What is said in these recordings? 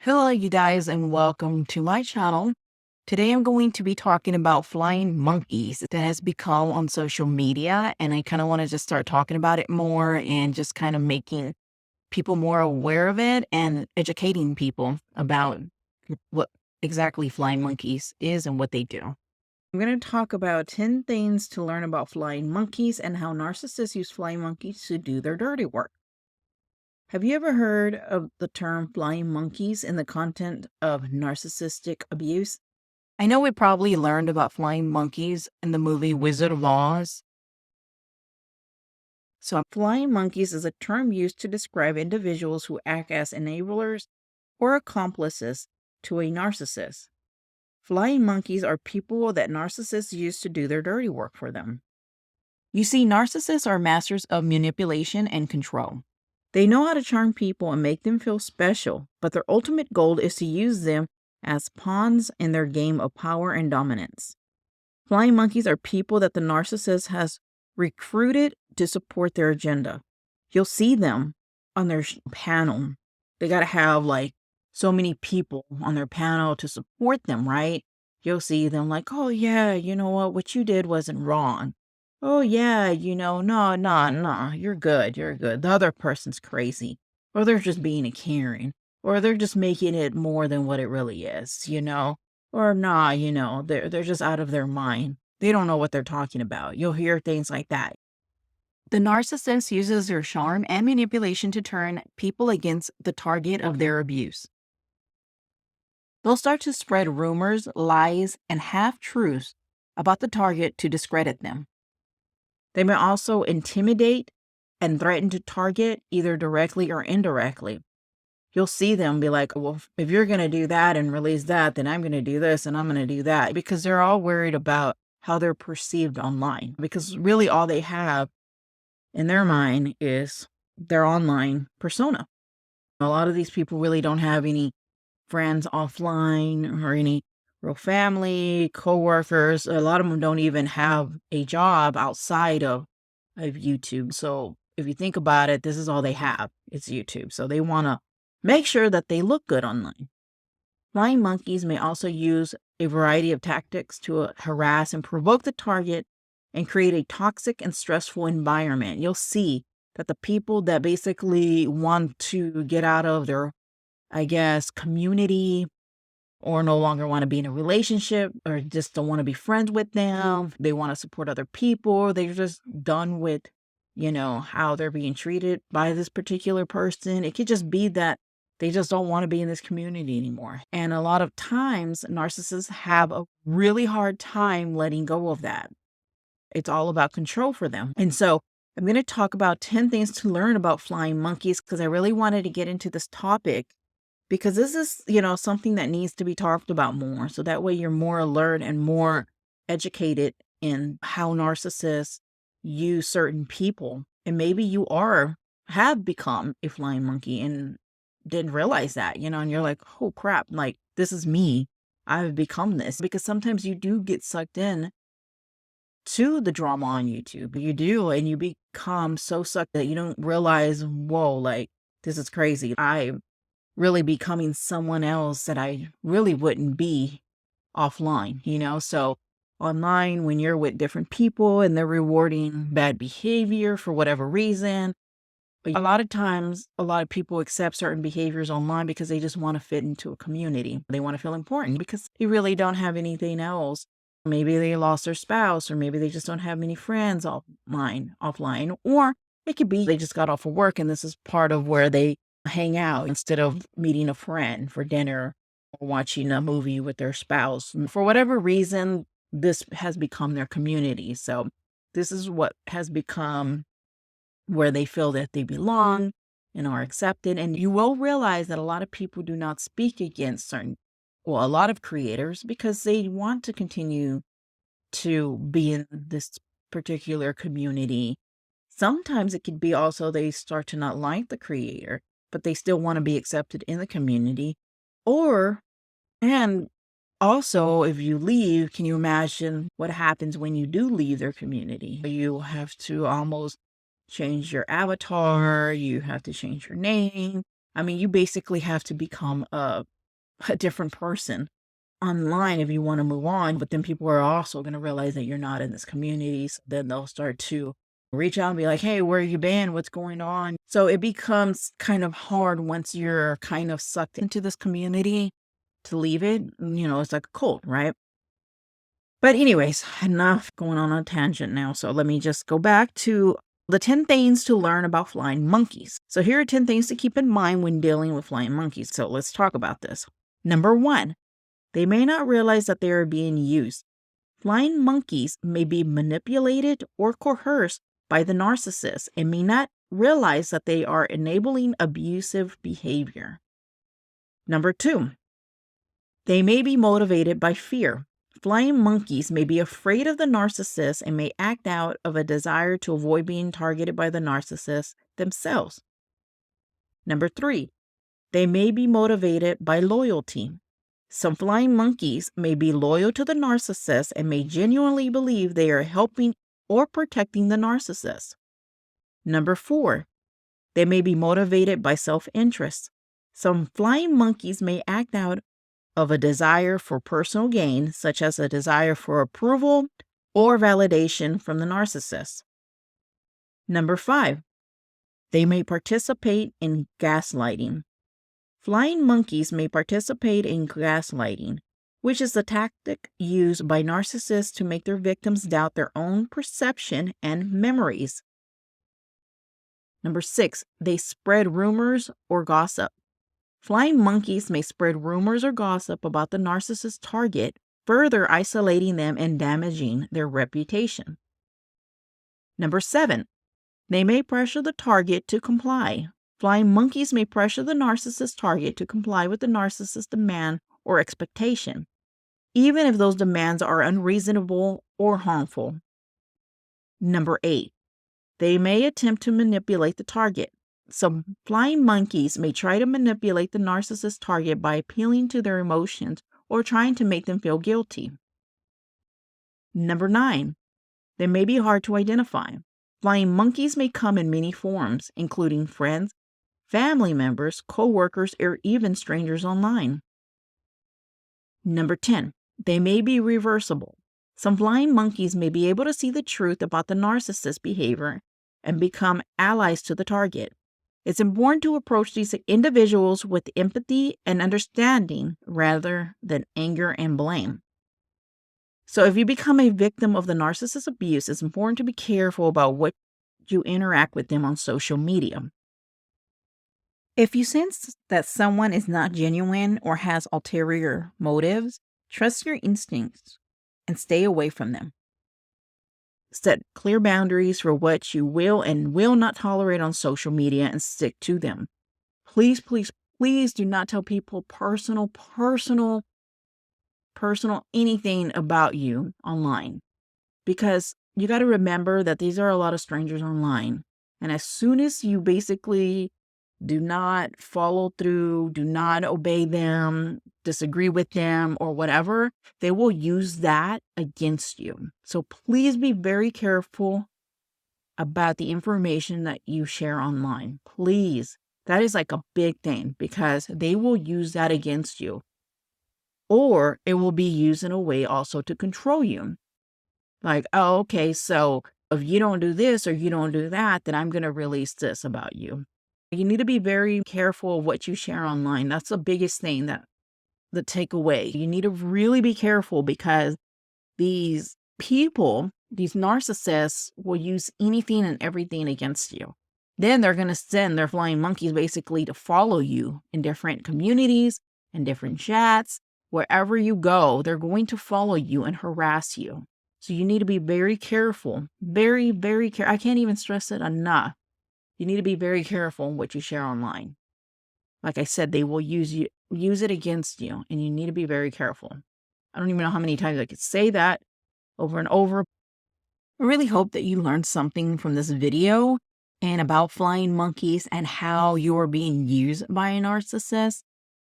Hello, you guys, and welcome to my channel. Today, I'm going to be talking about flying monkeys that has become on social media, and I kind of want to just start talking about it more and just kind of making people more aware of it and educating people about what exactly flying monkeys is and what they do. I'm going to talk about 10 things to learn about flying monkeys and how narcissists use flying monkeys to do their dirty work. Have you ever heard of the term flying monkeys in the content of narcissistic abuse? I know we probably learned about flying monkeys in the movie Wizard of Oz. So, flying monkeys is a term used to describe individuals who act as enablers or accomplices to a narcissist. Flying monkeys are people that narcissists use to do their dirty work for them. You see, narcissists are masters of manipulation and control. They know how to charm people and make them feel special, but their ultimate goal is to use them as pawns in their game of power and dominance. Flying monkeys are people that the narcissist has recruited to support their agenda. You'll see them on their panel. They got to have like so many people on their panel to support them, right? You'll see them like, oh yeah, you know what you did wasn't wrong. Oh yeah, no, you're good, you're good. The other person's crazy. Or they're just being a Karen. Or they're just making it more than what it really is, Or nah, they're just out of their mind. They don't know what they're talking about. You'll hear things like that. The narcissist uses their charm and manipulation to turn people against the target of their abuse. They'll start to spread rumors, lies, and half-truths about the target to discredit them. They may also intimidate and threaten to target either directly or indirectly. You'll see them be like, well, if you're going to do that and release that, then I'm going to do this and I'm going to do that, because they're all worried about how they're perceived online, because really all they have in their mind is their online persona. A lot of these people really don't have any friends offline or any real family, coworkers. A lot of them don't even have a job outside of YouTube. So if you think about it, this is all they have. It's YouTube. So they want to make sure that they look good online. Flying monkeys may also use a variety of tactics to harass and provoke the target and create a toxic and stressful environment. You'll see that the people that basically want to get out of their, community, or no longer want to be in a relationship, or just don't want to be friends with them. They want to support other people. They're just done with, how they're being treated by this particular person. It could just be that they just don't want to be in this community anymore. And a lot of times, narcissists have a really hard time letting go of that. It's all about control for them. And so I'm going to talk about 10 things to learn about flying monkeys, because I really wanted to get into this topic, because this is, something that needs to be talked about more. So that way you're more alert and more educated in how narcissists use certain people. And maybe you have become a flying monkey and didn't realize that, and you're like, oh crap, like this is me. I've become this. Because sometimes you do get sucked in to the drama on YouTube. You do, and you become so sucked that you don't realize, whoa, like this is crazy. I'm really becoming someone else that I really wouldn't be offline, So online, when you're with different people and they're rewarding bad behavior for whatever reason, a lot of times, a lot of people accept certain behaviors online because they just want to fit into a community. They want to feel important because they really don't have anything else. Maybe they lost their spouse, or maybe they just don't have many friends offline, or it could be they just got off of work and this is part of where they hang out instead of meeting a friend for dinner or watching a movie with their spouse. For whatever reason, this has become their community. So this is what has become where they feel that they belong and are accepted. And you will realize that a lot of people do not speak against a lot of creators, because they want to continue to be in this particular community. Sometimes it could be also they start to not like the creator, but they still want to be accepted in the community. And also, if you leave, can you imagine what happens when you do leave their community? You have to almost change your avatar, you have to change your name, I mean, you basically have to become a different person online if you want to move on, but then people are also going to realize that you're not in this community. So then they'll start to reach out and be like, hey, where you been? What's going on? So it becomes kind of hard once you're kind of sucked into this community to leave it. It's like a cult, right? But anyways, enough going on a tangent now. So let me just go back to the 10 things to learn about flying monkeys. So here are 10 things to keep in mind when dealing with flying monkeys. So let's talk about this. Number 1, they may not realize that they are being used. Flying monkeys may be manipulated or coerced by the narcissist and may not realize that they are enabling abusive behavior. Number 2, they may be motivated by fear. Flying monkeys may be afraid of the narcissist and may act out of a desire to avoid being targeted by the narcissist themselves. Number 3, they may be motivated by loyalty. Some flying monkeys may be loyal to the narcissist and may genuinely believe they are helping or protecting the narcissist. Number 4, they may be motivated by self-interest. Some flying monkeys may act out of a desire for personal gain, such as a desire for approval or validation from the narcissist. Number 5, they may participate in gaslighting. Flying monkeys may participate in gaslighting, which is a tactic used by narcissists to make their victims doubt their own perception and memories. Number 6, they spread rumors or gossip. Flying monkeys may spread rumors or gossip about the narcissist target, further isolating them and damaging their reputation. Number 7, they may pressure the target to comply. Flying monkeys may pressure the narcissist target to comply with the narcissist's demand or expectation, even if those demands are unreasonable or harmful. Number 8, they may attempt to manipulate the target. Some flying monkeys may try to manipulate the narcissist target by appealing to their emotions or trying to make them feel guilty. Number 9, they may be hard to identify. Flying monkeys may come in many forms, including friends, family members, co-workers, or even strangers online. Number 10, they may be reversible. Some flying monkeys may be able to see the truth about the narcissist's behavior and become allies to the target. It's important to approach these individuals with empathy and understanding rather than anger and blame. So if you become a victim of the narcissist's abuse, it's important to be careful about what you interact with them on social media. If you sense that someone is not genuine or has ulterior motives, trust your instincts and stay away from them. Set clear boundaries for what you will and will not tolerate on social media and stick to them. Please, please, please do not tell people personal anything about you online, because you got to remember that these are a lot of strangers online. And as soon as you basically do not follow through, do not obey them, disagree with them, or whatever, they will use that against you. So please be very careful about the information that you share online. Please. That is like a big thing, because they will use that against you. Or it will be used in a way also to control you. Like, oh, okay, so if you don't do this or you don't do that, then I'm going to release this about you. You need to be very careful of what you share online. That's the biggest thing, that the takeaway. You need to really be careful, because these people, these narcissists, will use anything and everything against you. Then they're going to send their flying monkeys basically to follow you in different communities and different chats. Wherever you go, they're going to follow you and harass you. So you need to be very careful. Very, very careful. I can't even stress it enough. You need to be very careful in what you share online. Like I said, they will use it against you, and you need to be very careful. I don't even know how many times I could say that over and over. I really hope that you learned something from this video and about flying monkeys and how you're being used by a narcissist.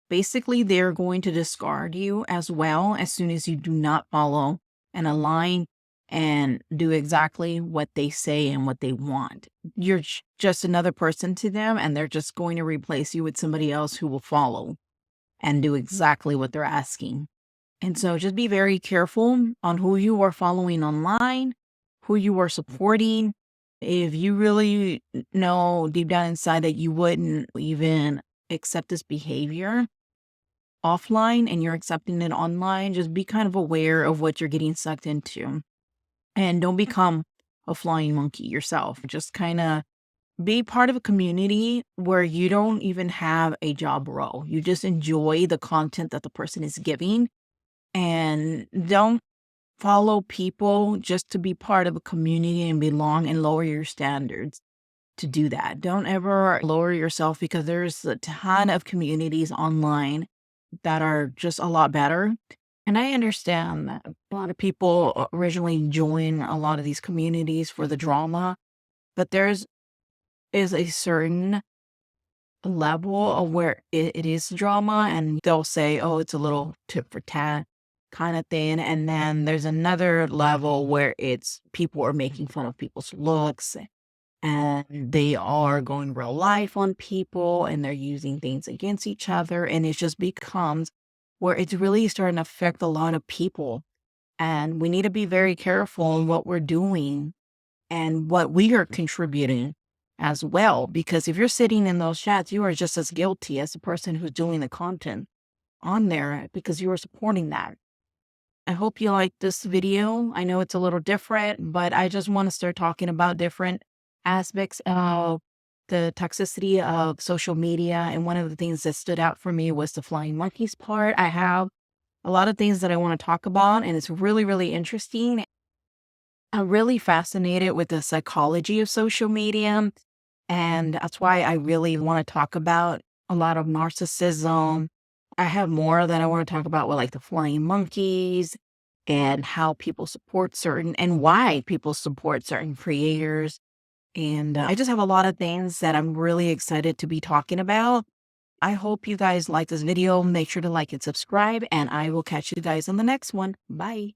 Basically, they're going to discard you as well as soon as you do not follow and align and do exactly what they say and what they want. You're just another person to them, and they're just going to replace you with somebody else who will follow and do exactly what they're asking. And so just be very careful on who you are following online, who you are supporting. If you really know deep down inside that you wouldn't even accept this behavior offline and you're accepting it online, just be kind of aware of what you're getting sucked into. And don't become a flying monkey yourself. Just kind of be part of a community where you don't even have a job role. You just enjoy the content that the person is giving, and don't follow people just to be part of a community and belong and lower your standards to do that. Don't ever lower yourself, because there's a ton of communities online that are just a lot better. And I understand that a lot of people originally join a lot of these communities for the drama, but is a certain level of where it is drama, and they'll say, oh, it's a little tit for tat kind of thing. And then there's another level where it's people are making fun of people's looks, and they are going real life on people, and they're using things against each other. And it just becomes where it's really starting to affect a lot of people. And we need to be very careful in what we're doing and what we are contributing as well. Because if you're sitting in those chats, you are just as guilty as the person who's doing the content on there, because you are supporting that. I hope you like this video. I know it's a little different, but I just want to start talking about different aspects of the toxicity of social media. And one of the things that stood out for me was the flying monkeys part. I have a lot of things that I want to talk about, and it's really, really interesting. I'm really fascinated with the psychology of social media, and that's why I really want to talk about a lot of narcissism. I have more that I want to talk about with like the flying monkeys and how people support certain and why people support certain creators. And I just have a lot of things that I'm really excited to be talking about. I hope you guys like this video. Make sure to like and subscribe, and I will catch you guys on the next one. Bye.